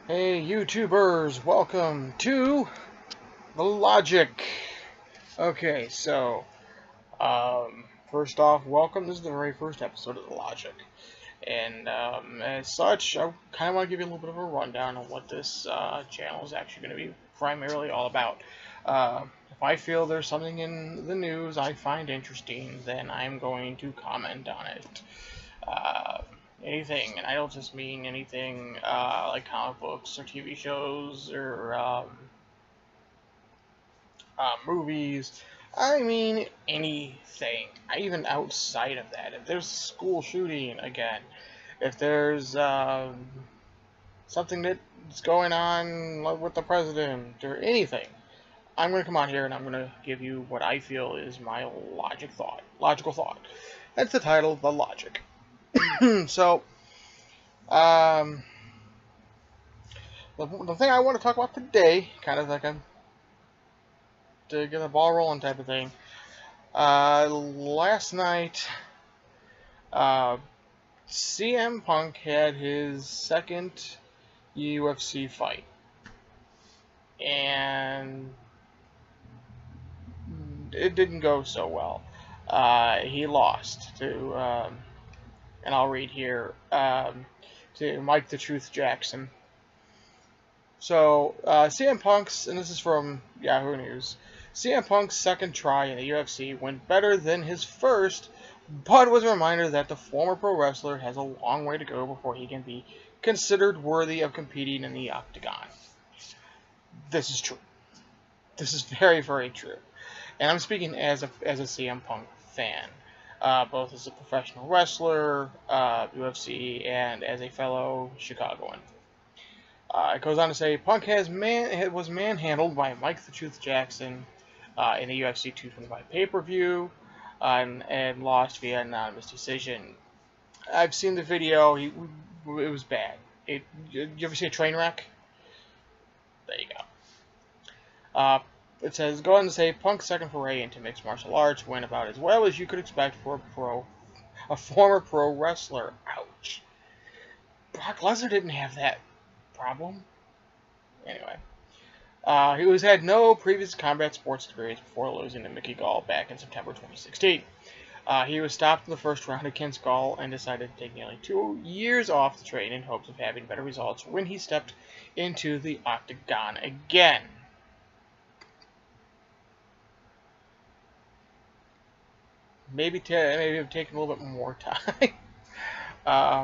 Hey YouTubers, welcome to The Logic. Okay, so, first off, welcome. This is the very first episode of The Logic. And as such, I kind of want to give you a little bit of a rundown on what this channel is actually going to be primarily all about. If I feel there's something in the news I find interesting, then I'm going to comment on it. Anything, and I don't just mean anything like comic books or TV shows or movies. I mean anything, even outside of that. If there's a school shooting again, if there's something that's going on with the president or anything, I'm going to come on here and I'm going to give you what I feel is my logical thought. That's the title, The Logic. So, the thing I want to talk about today, kind of like to get the ball rolling type of thing. Last night, CM Punk had his second UFC fight, and it didn't go so well. He lost to, and I'll read here, to Mike the Truth Jackson. So, CM Punk's, and this is from Yahoo News, CM Punk's second try in the UFC went better than his first, but was a reminder that the former pro wrestler has a long way to go before he can be considered worthy of competing in the octagon. This is true. This is very, very true. And I'm speaking as a CM Punk fan, both as a professional wrestler, UFC, and as a fellow Chicagoan. It goes on to say, Punk was manhandled by Mike the Truth Jackson in the UFC 225 pay-per-view and lost via anonymous decision. I've seen the video. It was bad. You ever see a train wreck? There you go. It says, go on to say, Punk's second foray into mixed martial arts went about as well as you could expect for a former pro wrestler. Ouch. Brock Lesnar didn't have that problem. Anyway, he had no previous combat sports experience before losing to Mickey Gall back in September 2016. He was stopped in the first round against Gall and decided to take nearly 2 years off the train in hopes of having better results when he stepped into the octagon again. Maybe have taken a little bit more time.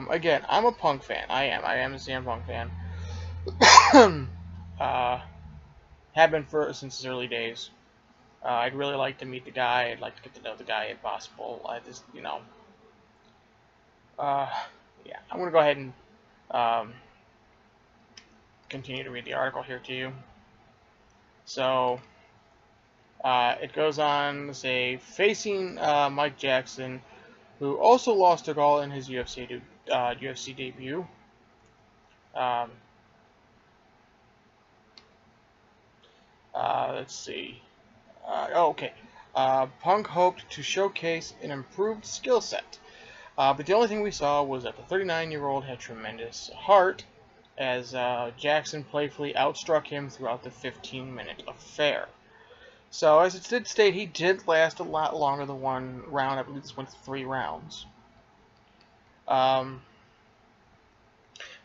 Again, I'm a Punk fan. I am a CM Punk fan. Have been since his early days. I'd really like to meet the guy. I'd like to get to know the guy if possible. I just, yeah, I'm going to go ahead and continue to read the article here to you. So, it goes on to say, facing Mike Jackson, who also lost to Gall in his UFC debut. Let's see. Okay. Punk hoped to showcase an improved skill set, but the only thing we saw was that the 39-year-old had tremendous heart, as Jackson playfully outstruck him throughout the 15-minute affair. So, as it did state, he did last a lot longer than one round. I believe this went 3 rounds.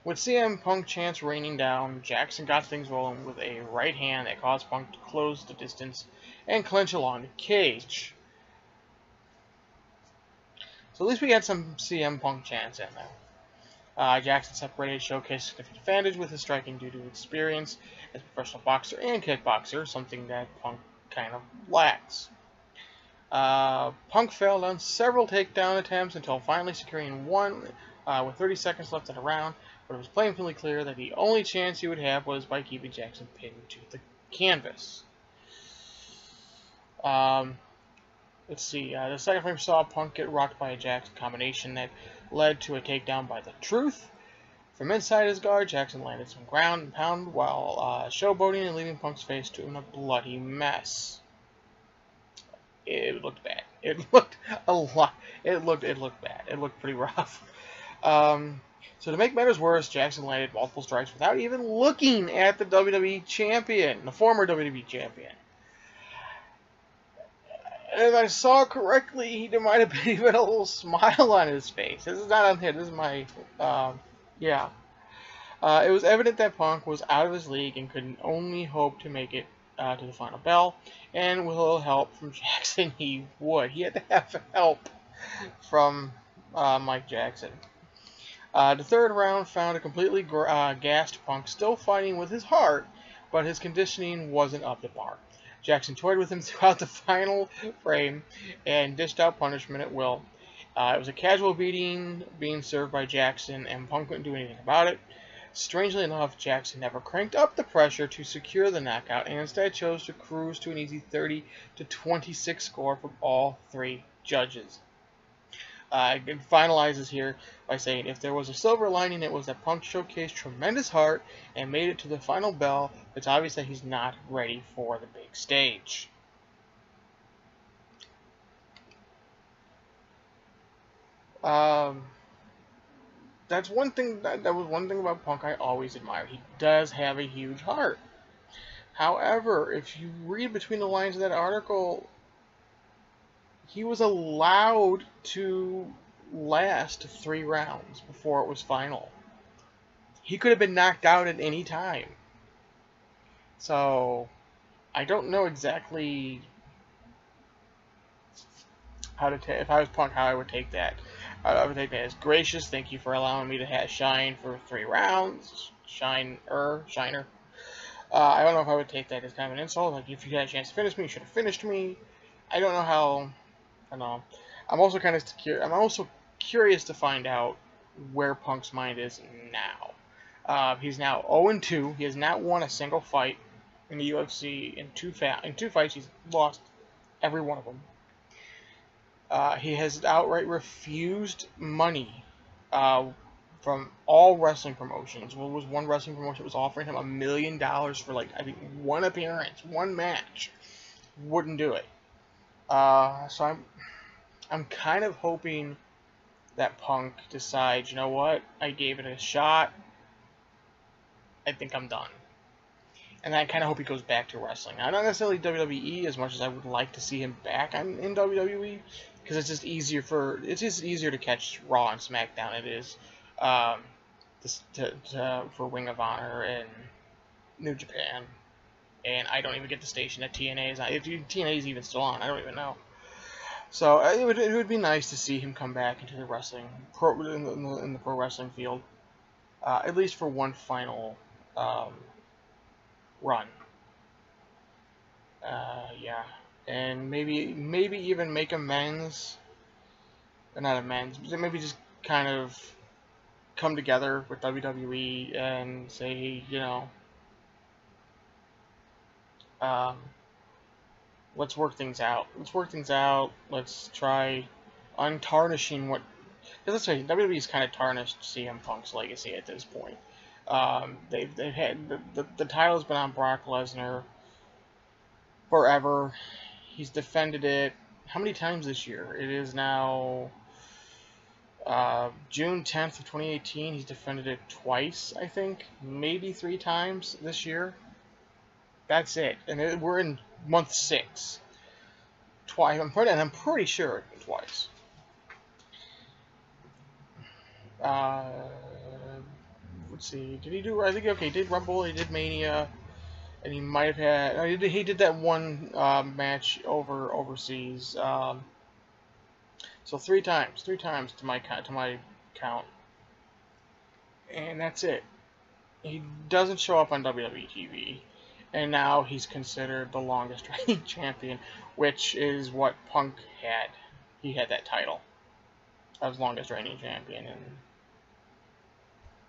With CM Punk chance raining down, Jackson got things rolling with a right hand that caused Punk to close the distance and clinch along the cage. So at least we had some CM Punk chance in there. Jackson separated, showcased significant advantage with his striking due to experience as a professional boxer and kickboxer, something that Punk kind of lacks. Punk failed on several takedown attempts until finally securing one with 30 seconds left in the round, but it was painfully clear that the only chance he would have was by keeping Jackson pinned to the canvas. Let's see. The second frame saw Punk get rocked by a Jackson combination that led to a takedown by the Truth. From inside his guard, Jackson landed some ground and pound while showboating and leaving Punk's face in a bloody mess. It looked bad. It looked a lot. It looked bad. It looked pretty rough. So to make matters worse, Jackson landed multiple strikes without even looking at the WWE champion, the former WWE champion. And if I saw correctly, he might have been even a little smile on his face. This is not on here. This is my, yeah. It was evident that Punk was out of his league and could only hope to make it to the final bell. And with a little help from Jackson, he would. He had to have help from Mike Jackson. The third round found a completely gassed Punk still fighting with his heart, but his conditioning wasn't up to par. Jackson toyed with him throughout the final frame and dished out punishment at will. It was a casual beating being served by Jackson, and Punk couldn't do anything about it. Strangely enough, Jackson never cranked up the pressure to secure the knockout and instead chose to cruise to an easy 30-26 score from all three judges. It finalizes here by saying, if there was a silver lining, it was that Punk showcased tremendous heart and made it to the final bell. It's obvious that he's not ready for the big stage. That's one thing. That was one thing about Punk I always admired. He does have a huge heart. However, if you read between the lines of that article, he was allowed to last 3 rounds before it was final. He could have been knocked out at any time. So, I don't know exactly how to if I was Punk, how I would take that. I would take that as gracious. Thank you for allowing me to shine for 3 rounds. Shiner. I don't know if I would take that as kind of an insult. Like, if you had a chance to finish me, you should have finished me. I don't know how. I don't know. I'm also kind of curious. I'm also curious to find out where Punk's mind is now. He's now 0-2. He has not won a single fight in the UFC. In two fights, he's lost every one of them. He has outright refused money from all wrestling promotions. Well, there was one wrestling promotion that was offering him $1 million for, like, I think, 1 appearance, 1 match. Wouldn't do it. So I'm kind of hoping that Punk decides, you know what, I gave it a shot. I think I'm done. And I kind of hope he goes back to wrestling. Now, not necessarily WWE as much as I would like to see him back in WWE, because it's just easier to catch Raw and SmackDown. It is for Ring of Honor and New Japan, and I don't even get the station that TNA is on. If TNA is even still on, I don't even know. So it would be nice to see him come back into the wrestling in the pro wrestling field, at least for one final run. Yeah, and maybe even make amends, or not amends, but maybe just kind of come together with WWE and say, you know, let's work things out. Let's try untarnishing what. Because let's say WWE is kind of tarnished CM Punk's legacy at this point. They've had the title's been on Brock Lesnar forever. He's defended it how many times this year? It is now June 10th of 2018. He's defended it twice, I think, maybe 3 times this year. That's it, and we're in month 6. Twice, I'm pretty sure twice. Let's see. Did he do? I think he did Rumble. He did Mania, and he might have had. He did that one match overseas. So 3 times. 3 times to my count, and that's it. He doesn't show up on WWE TV, and now he's considered the longest reigning champion, which is what Punk had. He had that title as longest reigning champion, and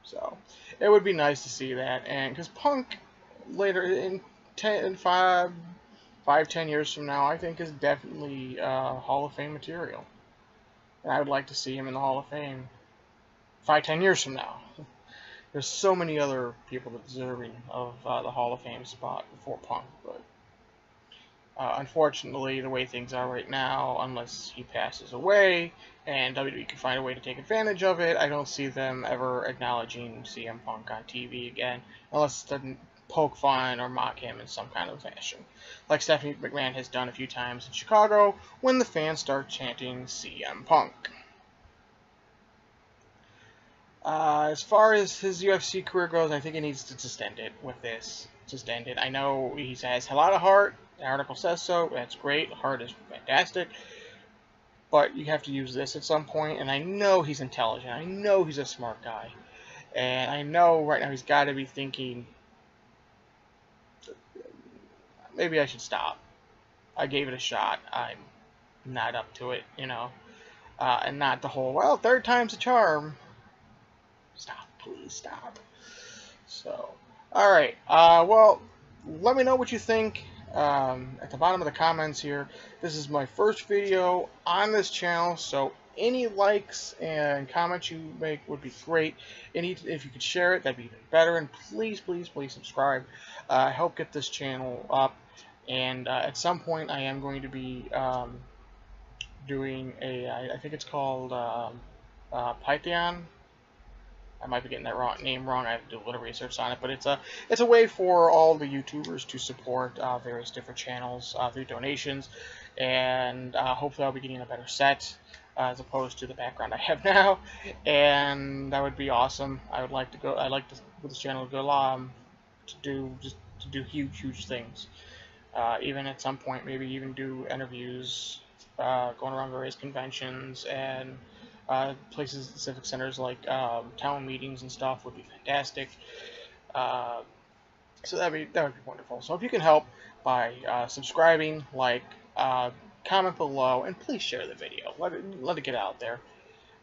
so it would be nice to see that. And because Punk later in 10 years from now, I think is definitely Hall of Fame material, and I would like to see him in the Hall of Fame 5-10 years from now. There's so many other people deserving of the Hall of Fame spot before Punk, but Unfortunately, the way things are right now, unless he passes away and WWE can find a way to take advantage of it, I don't see them ever acknowledging CM Punk on TV again, unless it doesn't poke fun or mock him in some kind of fashion, like Stephanie McMahon has done a few times in Chicago when the fans start chanting CM Punk. As far as his UFC career goes, I think he needs to just end it with this. Just end it. I know he has a lot of heart. The article says so. That's great. Heart is fantastic. But you have to use this at some point. And I know he's intelligent. I know he's a smart guy. And I know right now he's got to be thinking, maybe I should stop. I gave it a shot. I'm not up to it, you know. And not the whole, well, third time's a charm. Stop, please stop. So, alright, well, let me know what you think at the bottom of the comments here. This is my first video on this channel, so any likes and comments you make would be great. If you could share it, that'd be even better. And please, please, please subscribe. Help get this channel up. And at some point, I am going to be doing I think it's called Python. I might be getting that name wrong. I have to do a little research on it, but it's a way for all the YouTubers to support various different channels through donations, and hopefully I'll be getting a better set as opposed to the background I have now, and that would be awesome. I'd like for this channel to go to do huge things. Even at some point, maybe even do interviews, going around various conventions and places, civic centers like town meetings and stuff would be fantastic. So that would be wonderful. So if you can help by subscribing, comment below, and please share the video. Let it get out there.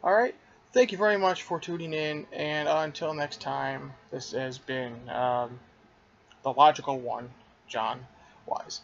All right. Thank you very much for tuning in, and until next time, this has been the logical one, John Wise.